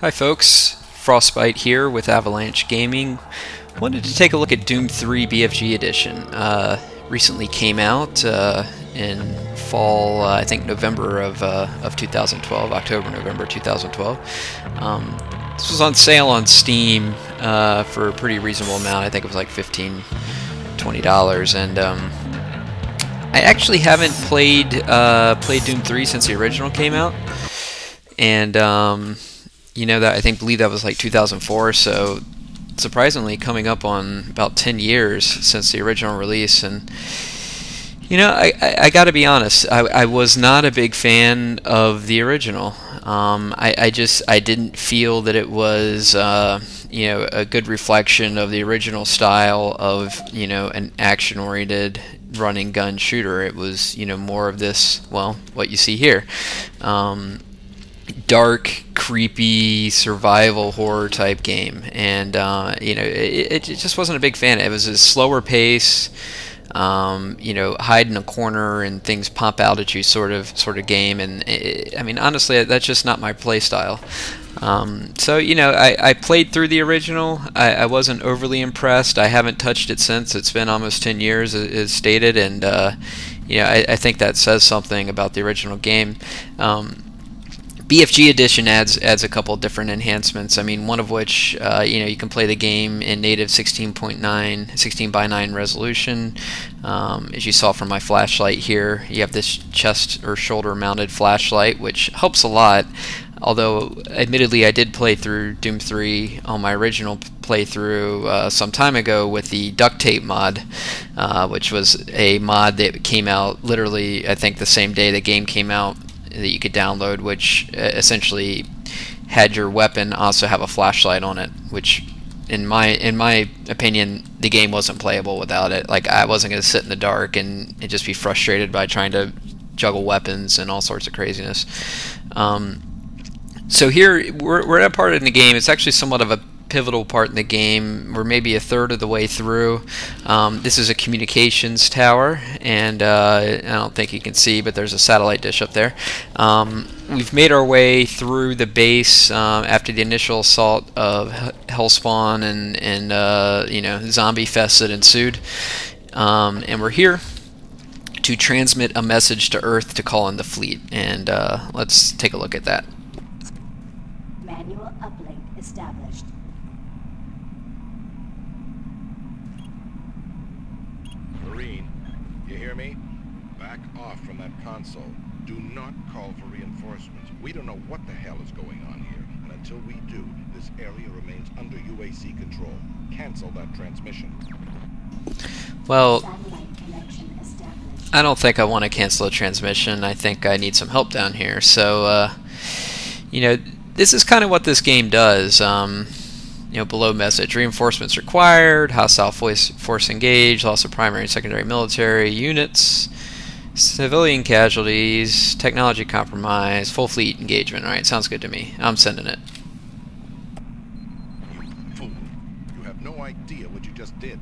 Hi folks, Frostbite here with Avalanche Gaming. Wanted to take a look at Doom 3 BFG Edition. Recently came out in fall, I think November of 2012, October, November 2012. This was on sale on Steam for a pretty reasonable amount. I think it was like $15, $20, and I actually haven't played Doom 3 since the original came out, and you know, that I believe that was like 2004, so surprisingly coming up on about 10 years since the original release. And you know, I gotta be honest, I was not a big fan of the original. I didn't feel that it was you know, a good reflection of the original style of, you know, an action-oriented running gun shooter. It was, you know, more of this, well, what you see here. Dark, creepy, survival horror type game, and you know, it just wasn't a big fan. It was a slower pace, you know, hide in a corner and things pop out at you sort of game, and I mean, honestly, that's just not my play style. So you know, I played through the original. I wasn't overly impressed. I haven't touched it since. It's been almost 10 years, as stated, and you know, I think that says something about the original game. BFG Edition adds a couple different enhancements. I mean, one of which, you know, you can play the game in native 16:9 resolution. As you saw from my flashlight here, you have this chest or shoulder mounted flashlight, which helps a lot. Although, admittedly, I did play through Doom 3 on my original playthrough some time ago with the duct tape mod, which was a mod that came out literally, I think, the same day the game came out, that you could download, which essentially had your weapon also have a flashlight on it, which in my opinion, the game wasn't playable without it. Like, I wasn't going to sit in the dark and just be frustrated by trying to juggle weapons and all sorts of craziness. So here we're at a part in the game. It's actually somewhat of a pivotal part in the game. We're maybe a third of the way through. This is a communications tower, and I don't think you can see, but there's a satellite dish up there. We've made our way through the base after the initial assault of Hellspawn and you know, zombie fest that ensued, and we're here to transmit a message to Earth to call in the fleet, and let's take a look at that. Manual uplink established. Marine, you hear me? Back off from that console. Do not call for reinforcements. We don't know what the hell is going on here, and until we do, this area remains under UAC control. Cancel that transmission. Well, I don't think I want to cancel a transmission. I think I need some help down here. So, you know, this is kind of what this game does. You know, below message: reinforcements required, hostile force engaged, loss of primary and secondary military units, civilian casualties, technology compromise, full fleet engagement. Alright, sounds good to me. I'm sending it. You fool. You have no idea what you just did.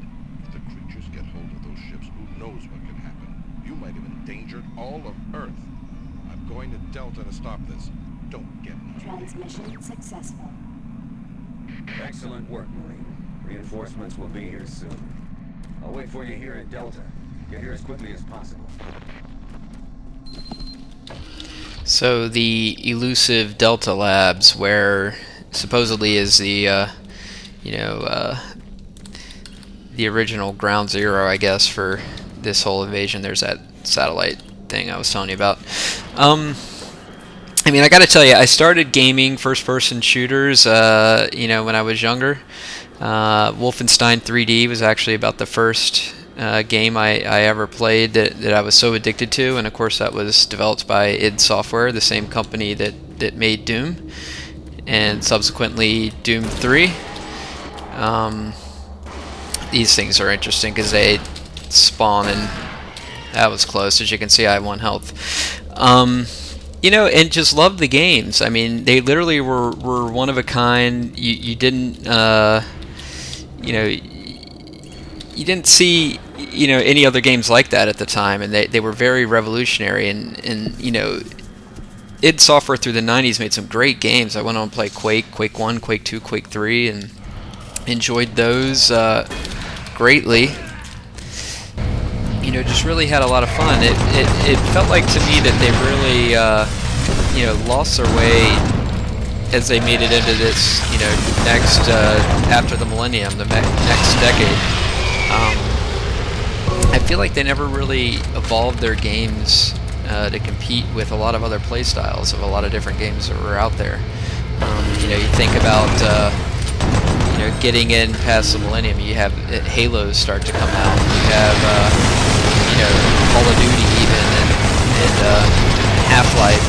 If the creatures get hold of those ships, who knows what can happen. You might have endangered all of Earth. I'm going to Delta to stop this. Don't get in my way. Transmission successful. Excellent work, Marine. Reinforcements will be here soon. I'll wait for you here at Delta. Get here as quickly as possible. So the elusive Delta Labs, where supposedly is the you know, the original ground zero, I guess, for this whole invasion. There's that satellite thing I was telling you about. I mean, I gotta tell you, I started gaming first-person shooters, you know, when I was younger. Wolfenstein 3D was actually about the first game I ever played that I was so addicted to, and of course that was developed by id Software, the same company that made Doom, and subsequently Doom 3. These things are interesting because they spawn, and that was close. As you can see, I have 1 health. You know, and just loved the games. I mean, they literally were one of a kind. You didn't, you know, you didn't see, you know, any other games like that at the time, and they were very revolutionary. And you know, id Software through the 90s made some great games. I went on to play Quake, Quake 1, Quake 2, Quake 3, and enjoyed those greatly. You know, just really had a lot of fun. It felt like to me that they really, you know, lost their way as they made it into this, you know, next, after the millennium, the next decade. I feel like they never really evolved their games to compete with a lot of other play styles of a lot of different games that were out there. You know, you think about, you know, getting in past the millennium, you have Halos start to come out, you have, you know, Call of Duty even, and Half-Life.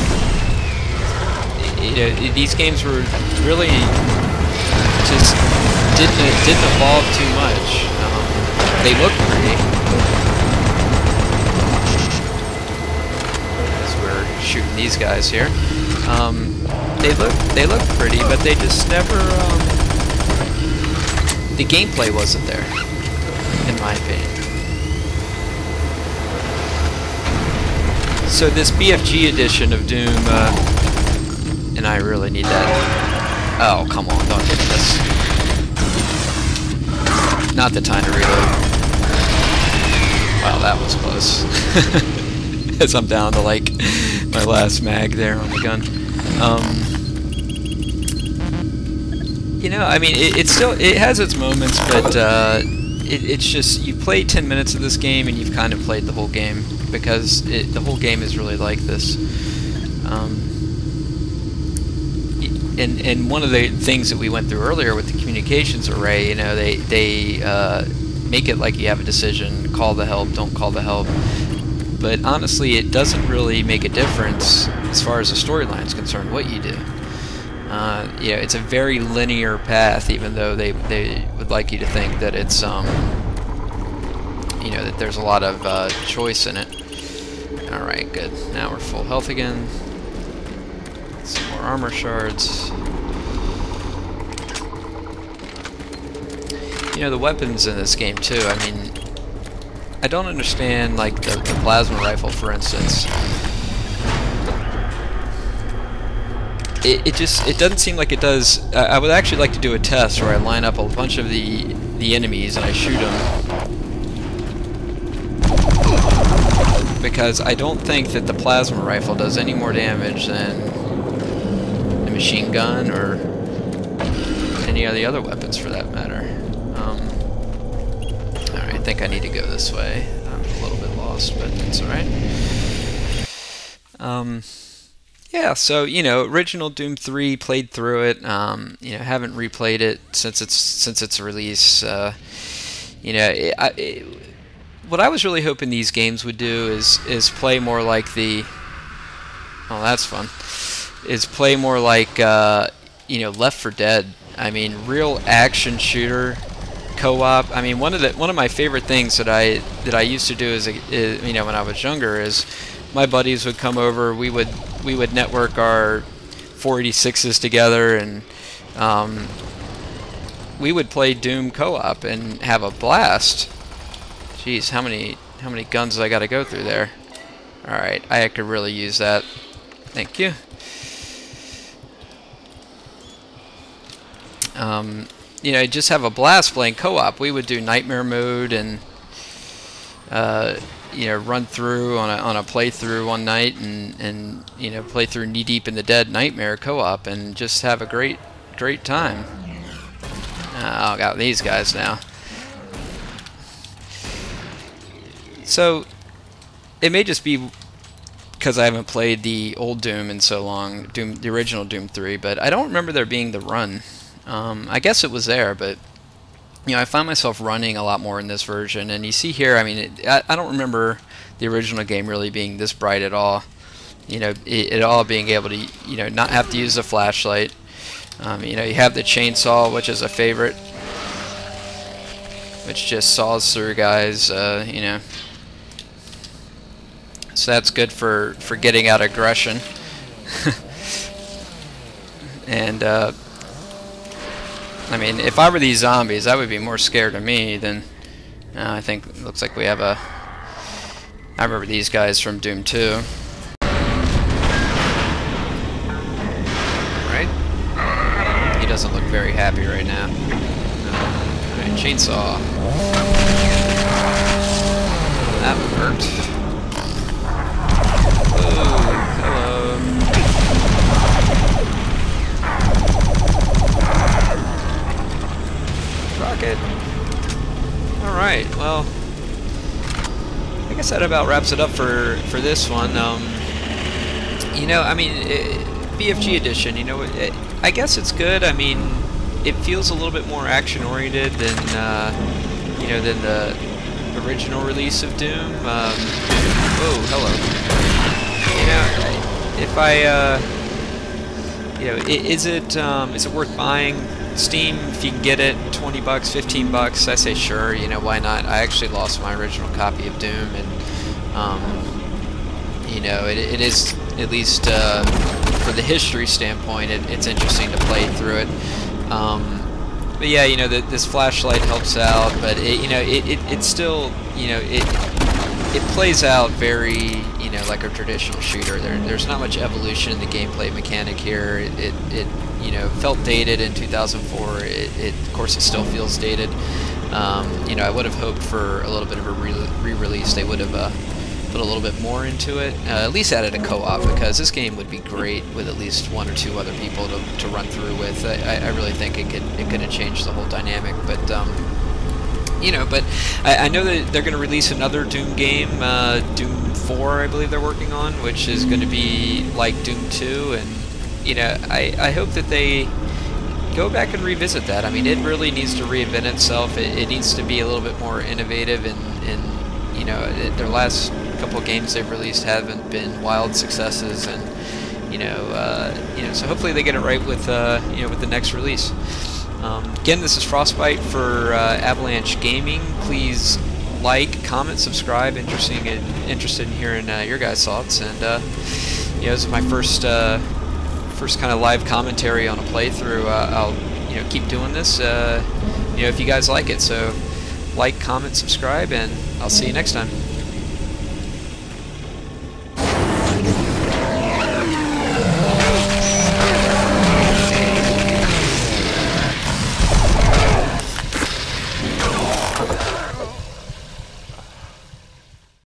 You know, these games were really just didn't evolve too much. They look pretty. As we're shooting these guys here, they look pretty, but they just never. The gameplay wasn't there, in my opinion. So this BFG edition of Doom, and I really need that. Oh, come on, don't hit this. Not the time to reload. Wow, that was close. As I'm down to like my last mag there on the gun. You know, I mean, it has its moments, but it's just, you play 10 minutes of this game and you've kind of played the whole game, because the whole game is really like this. And one of the things that we went through earlier with the communications array, you know, they make it like you have a decision, call the help, don't call the help. But honestly, it doesn't really make a difference as far as the storyline is concerned, what you do. You know, it's a very linear path, even though they would like you to think that it's, you know, that there's a lot of choice in it. Alright, good. Now we're full health again. Some more armor shards. You know, the weapons in this game too, I mean, I don't understand, like, the plasma rifle, for instance. It doesn't seem like it does. I would actually like to do a test where I line up a bunch of the enemies and I shoot them, because I don't think that the plasma rifle does any more damage than the machine gun or any of the other weapons for that matter. Alright, I think I need to go this way. I'm a little bit lost, but that's alright. Yeah, so, you know, original Doom 3, played through it. You know, haven't replayed it since its release. You know, what I was really hoping these games would do is play more like the. Oh, that's fun. Is play more like you know, Left 4 Dead. I mean, real action shooter, co-op. I mean, one of my favorite things that I used to do is you know, when I was younger, is my buddies would come over. We would network our 486s together, and we would play Doom co-op and have a blast. Jeez, how many guns I got to go through there? All right, I could really use that. Thank you. You know, just have a blast playing co-op. We would do Nightmare mode and you know, run through on a playthrough one night and you know, play through Knee Deep in the Dead Nightmare co-op and just have a great time. I got these guys now. So it may just be because I haven't played the old Doom in so long, the original Doom 3, but I don't remember there being the run. I guess it was there, but you know, I find myself running a lot more in this version, and you see here, I mean, I don't remember the original game really being this bright at all. You know, it all being able to, you know, not have to use a flashlight. You know, you have the chainsaw, which is a favorite, which just saws through guys, you know. So that's good for getting out aggression. And I mean, if I were these zombies, I would be more scared of me than. I think it looks like we have a. I remember these guys from Doom 2. he doesn't look very happy right now. Alright, chainsaw. That worked. Oh, hello. Rocket. Alright, well, I guess that about wraps it up for this one. You know, I mean, BFG Edition, you know, I guess it's good. I mean, it feels a little bit more action-oriented than, you know, than the original release of Doom. Whoa, hello. You know, if I, you know, is it worth buying? Steam, if you can get it, 20 bucks, 15 bucks, I say sure, you know, why not? I actually lost my original copy of Doom, and, you know, it is, at least for the history standpoint, it's interesting to play through it. But yeah, you know, this flashlight helps out, but you know, it still, you know, it plays out very, you know, like a traditional shooter. There's not much evolution in the gameplay mechanic here. It you know, felt dated in 2004. Of course, it still feels dated. You know, I would have hoped for a little bit of a re-release. They would have put a little bit more into it. At least added a co-op, because this game would be great with at least 1 or 2 other people to run through with. I really think it could have changed the whole dynamic. But you know, but I know that they're going to release another Doom game, Doom 4, I believe they're working on, which is going to be like Doom 2, and you know, I hope that they go back and revisit that. I mean, it really needs to reinvent itself. It needs to be a little bit more innovative, and you know, their last couple of games they've released haven't been wild successes, and you know, so hopefully they get it right with you know, with the next release. Again, this is Frostbite for Avalanche Gaming. Please like, comment, subscribe. Interested in hearing your guys' thoughts, and you know, this is my first kind of live commentary on a playthrough. I'll, you know, keep doing this, you know, if you guys like it. So like, comment, subscribe, and I'll see you next time.